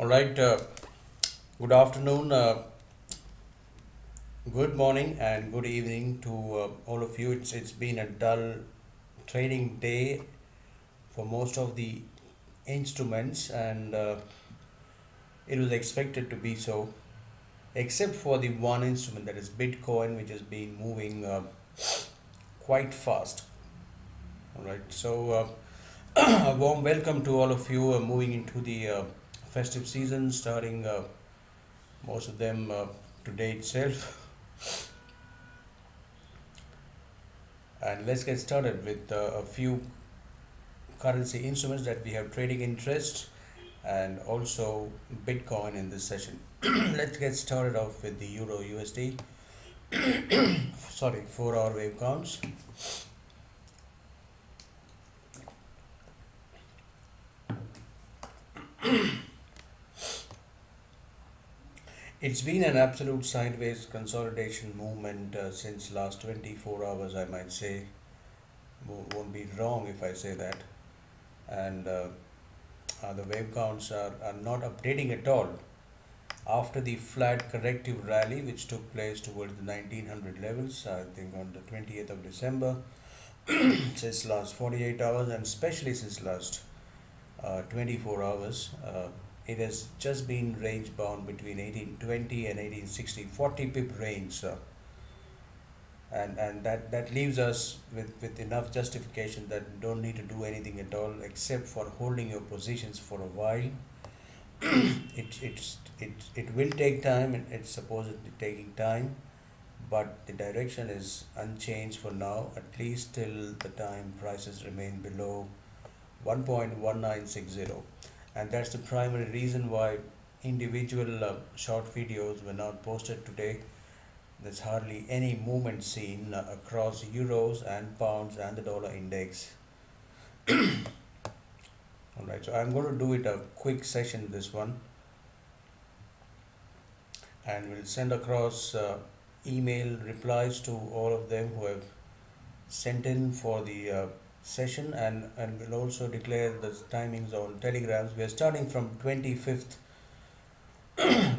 All right. Good afternoon, good morning, and good evening to all of you. It's been a dull trading day for most of the instruments, and it was expected to be so, except for the one instrument that is Bitcoin, which has been moving quite fast. All right. So, a warm welcome to all of you moving into the festive season, starting most of them today itself. And let's get started with a few currency instruments that we have trading interest and also Bitcoin in this session. Let's get started off with the Euro USD. Sorry, 4-hour wave counts. It's been an absolute sideways consolidation movement since last 24 hours, I might say. Won't be wrong if I say that. And the wave counts are not updating at all after the flat corrective rally which took place towards the 1900 levels, I think on the 20th of December. Since last 48 hours and especially since last 24 hours, it has just been range bound between 1820 and 1860, 40 pip range, and that leaves us with enough justification that you don't need to do anything at all except for holding your positions for a while. It will take time, and it's supposedly taking time, but the direction is unchanged for now, at least till the time prices remain below 1.1960. And that's the primary reason why individual short videos were not posted today. There's hardly any movement seen across euros and pounds and the dollar index. All right, so I'm going to do it a quick session, this one, and we'll send across email replies to all of them who have sent in for the session, and we'll also declare the timings on telegrams. We are starting from 25th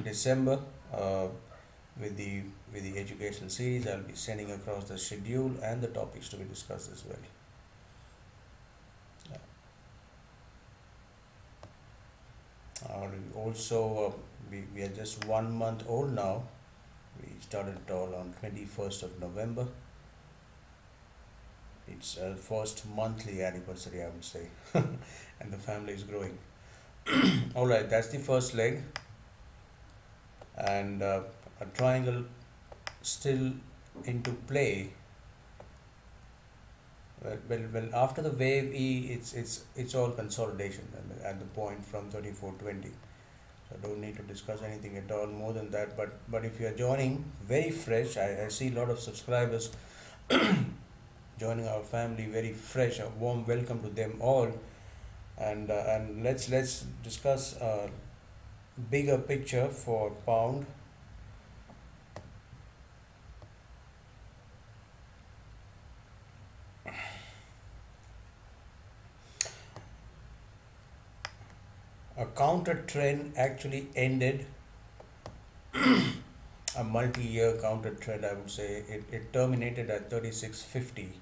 December with the education series. I'll be sending across the schedule and the topics to be discussed as well. Also, we are just 1 month old now. We started it all on 21st of November. It's our first monthly anniversary, I would say, and the family is growing. All right, that's the first leg, and a triangle still into play. Well, after the wave E, it's all consolidation at the point from 3420. So I don't need to discuss anything at all more than that. But if you are joining very fresh, I see a lot of subscribers joining our family very fresh. A warm welcome to them all, and let's discuss a bigger picture for pound. A counter trend actually ended, a multi-year counter trend, I would say. It terminated at 3650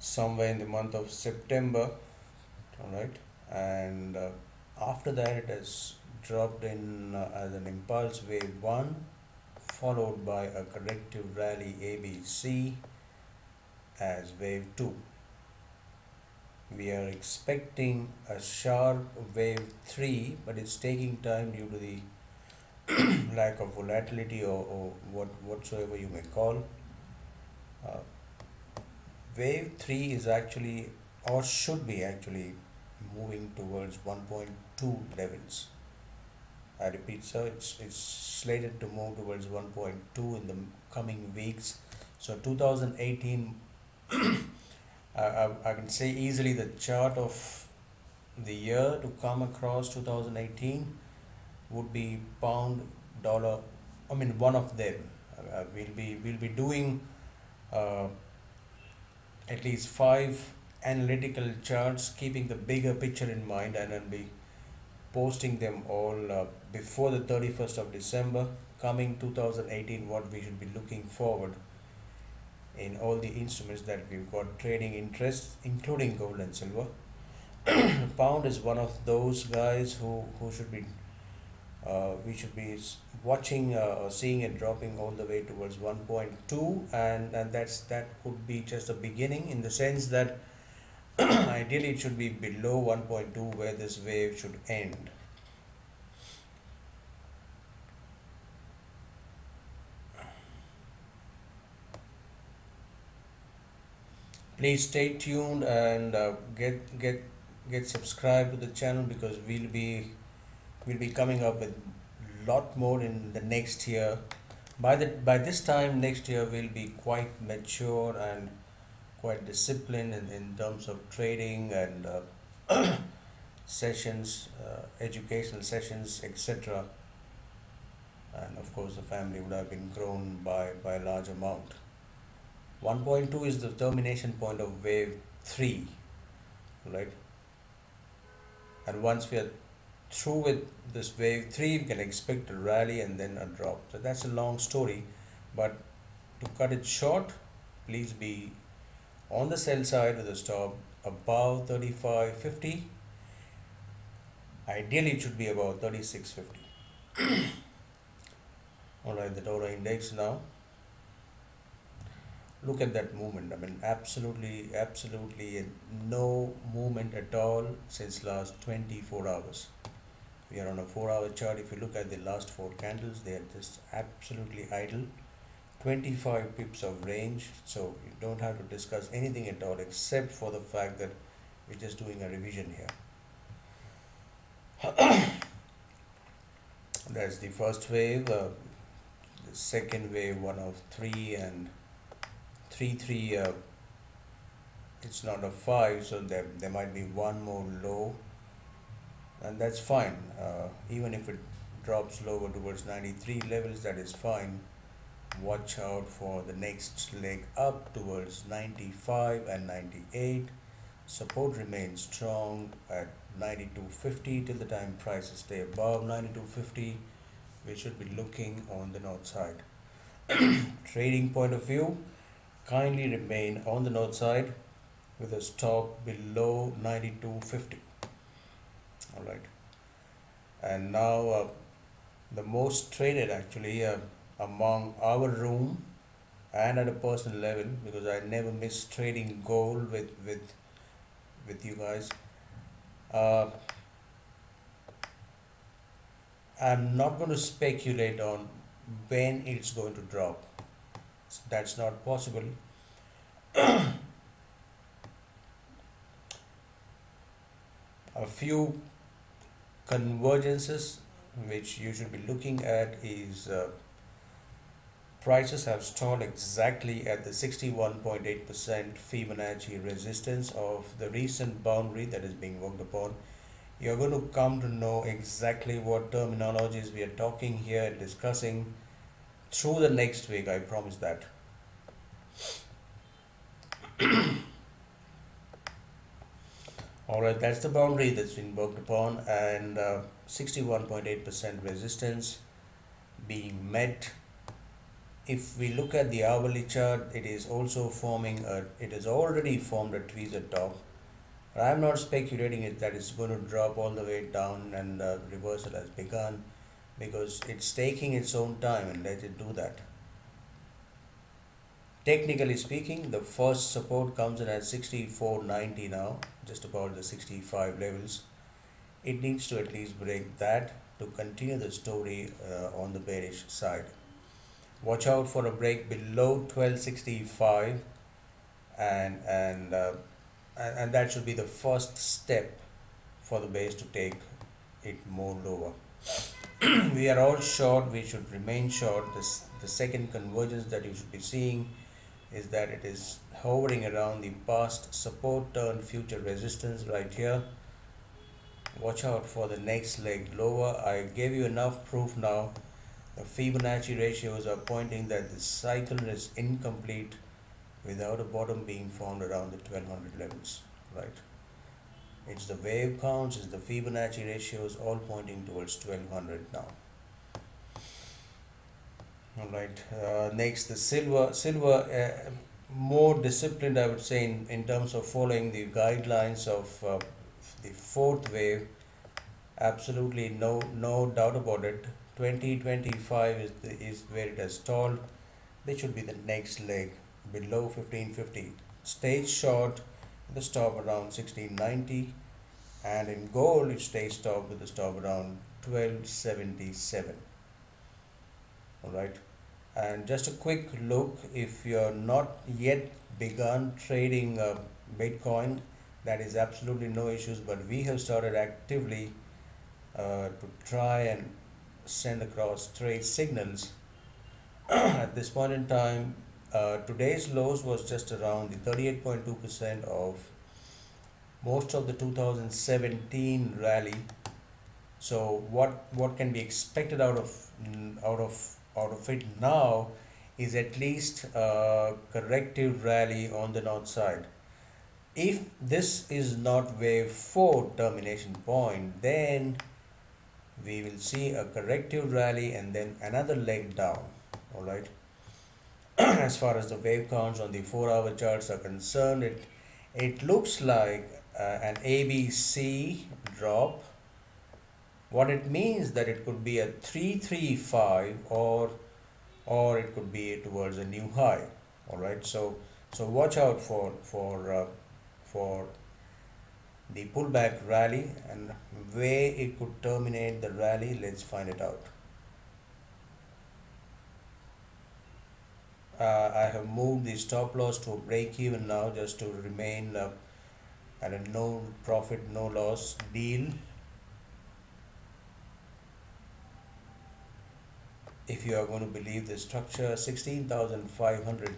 somewhere in the month of September. All right, and after that it has dropped in as an impulse wave 1, followed by a corrective rally ABC as wave 2. We are expecting a sharp wave 3, but it's taking time due to the lack of volatility or whatsoever you may call. Wave 3 is actually, or should be actually, moving towards 1.2 levels. I repeat, sir, it's slated to move towards 1.2 in the coming weeks. So 2018, I can say easily the chart of the year to come across 2018 would be pound dollar. I mean, one of them. We'll be doing at least 5 analytical charts, keeping the bigger picture in mind, and I'll be posting them all before the 31st of December coming 2018, what we should be looking forward in all the instruments that we've got trading interest, including gold and silver. Pound is one of those guys who should be we should be watching or seeing it dropping all the way towards 1.2, and that could be just a beginning, in the sense that ideally it should be below 1.2 where this wave should end. Please stay tuned and get subscribed to the channel, because we'll be coming up with lot more in the next year. By this time next year, we'll be quite mature and quite disciplined in terms of trading and sessions, educational sessions, etc. And of course, the family would have been grown by a large amount. 1.2 is the termination point of wave 3, right? And once we are through with this wave 3, we can expect a rally and then a drop. So that's a long story, but to cut it short, please be on the sell side with a stop above 35.50. Ideally it should be about 36.50. Alright, the dollar index now. Look at that movement. I mean, absolutely no movement at all since last 24 hours. We are on a 4-hour chart. If you look at the last 4 candles, they are just absolutely idle. 25 pips of range, so you don't have to discuss anything at all, except for the fact that we're just doing a revision here. That's the first wave. The second wave, 1 of 3 and 3 it's not a 5, so there might be one more low, and that's fine. Even if it drops lower towards 93 levels, that is fine. Watch out for the next leg up towards 95 and 98. Support remains strong at 92.50 till the time prices stay above 92.50. We should be looking on the north side. Trading point of view, kindly remain on the north side with a stop below 92.50. All right. And now the most traded actually among our room and at a personal level, because I never miss trading gold with you guys. I'm not going to speculate on when it's going to drop. That's not possible. A few convergences which you should be looking at is prices have stalled exactly at the 61.8% Fibonacci resistance of the recent boundary that is being worked upon. You're going to come to know exactly what terminologies we are talking here and discussing through the next week, I promise that. Alright, that's the boundary that's been worked upon, and 61.8% resistance being met. If we look at the hourly chart, it is also forming it has already formed a tweezer top. I'm not speculating that it's going to drop all the way down and reversal has begun, because it's taking its own time, and let it do that. Technically speaking, the first support comes in at 64.90 now, just about the 65 levels. It needs to at least break that to continue the story on the bearish side. Watch out for a break below 1265, and that should be the first step for the base to take it more lower. We are all short. We should remain short. The second convergence that you should be seeing is that it is hovering around the past support turn future resistance right here. Watch out for the next leg lower. I gave you enough proof now. The Fibonacci ratios are pointing that the cycle is incomplete without a bottom being formed around the 1200 levels, right? It's the wave counts, it's the Fibonacci ratios, all pointing towards 1200 now. All right. Next, the silver. More disciplined, I would say, in terms of following the guidelines of the fourth wave. Absolutely no doubt about it. 2025 is where it has stalled. This should be the next leg below 1550. Stays short, the stop around 1690, and in gold it stays stop with the stop around 1277. All right. And just a quick look, if you're not yet begun trading Bitcoin, that is absolutely no issues, but we have started actively to try and send across trade signals. At this point in time, today's lows was just around the 38.2% of most of the 2017 rally. So what can be expected out of it now is at least a corrective rally on the north side. If this is not wave 4 termination point, then we will see a corrective rally and then another leg down. All right. As far as the wave counts on the 4-hour charts are concerned, it looks like an ABC drop. What it means that it could be a 335 or it could be towards a new high. All right. So watch out for the pullback rally and where it could terminate the rally. Let's find it out. I have moved the stop loss to a break even now, just to remain at a no profit no loss deal. If you are going to believe the structure, 16,500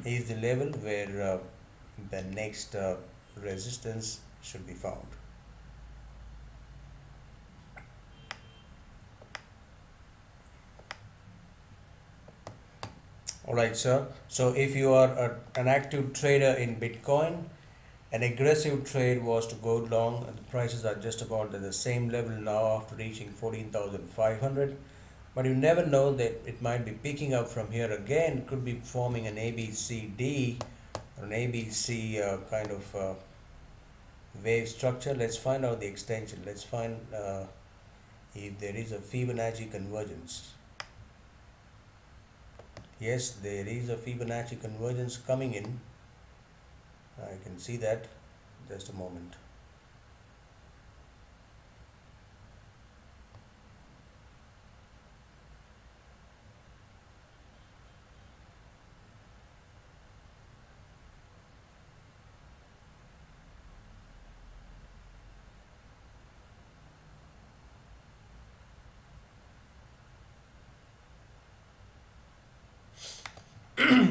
is the level where the next resistance should be found. Alright, sir. So if you are an active trader in Bitcoin, an aggressive trade was to go long, and the prices are just about at the same level now after reaching 14,500. But you never know, that it might be picking up from here again. It could be forming an ABCD or an ABC kind of wave structure. Let's find out the extension. Let's find if there is a Fibonacci convergence. Yes, there is a Fibonacci convergence coming in. I can see that. Just a moment.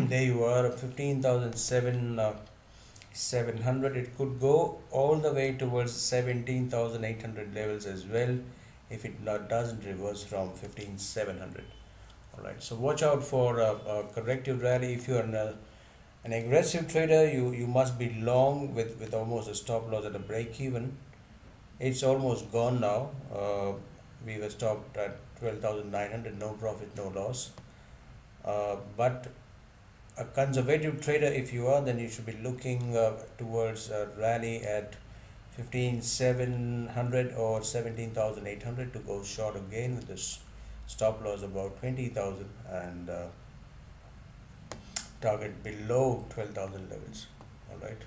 There you are, 15,700. It could go all the way towards 17,800 levels as well if it doesn't reverse from 15,700. All right, so watch out for a corrective rally. If you are an aggressive trader, you must be long with almost a stop loss at a break even. It's almost gone now. We were stopped at 12,900, no profit, no loss. But a conservative trader, if you are, then you should be looking towards a rally at 15,700 or 17,800 to go short again with this stop loss about 20,000 and target below 12,000 levels. All right.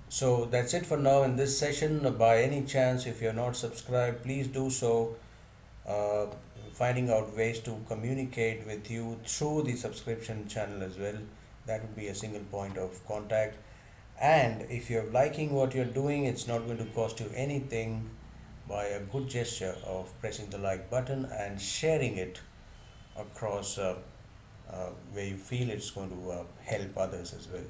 So that's it for now in this session. By any chance, if you're not subscribed, please do so. Finding out ways to communicate with you through the subscription channel as well. That would be a single point of contact. And if you're liking what you're doing, it's not going to cost you anything by a good gesture of pressing the like button and sharing it across where you feel it's going to help others as well.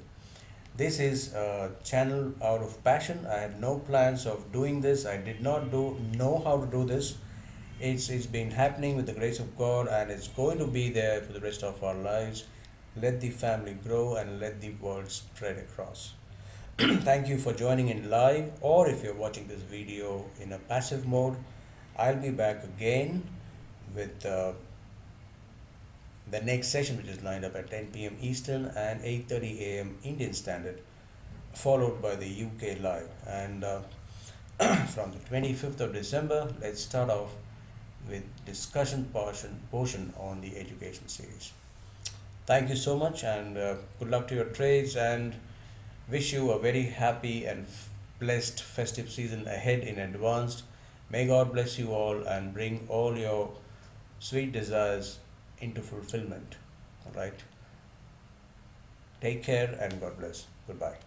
This is a channel out of passion. I had no plans of doing this. I did not know how to do this. It's been happening with the grace of God, and it's going to be there for the rest of our lives. Let the family grow and let the word spread across. Thank you for joining in live, or if you're watching this video in a passive mode, I'll be back again with the next session, which is lined up at 10 p.m. Eastern and 8:30 a.m. Indian Standard, followed by the UK live. And from the 25th of December, let's start off with discussion portion on the education series. Thank you so much, and good luck to your trades, and wish you a very happy and blessed festive season ahead in advance. May God bless you all and bring all your sweet desires into fulfillment. All right. Take care and God bless. Goodbye.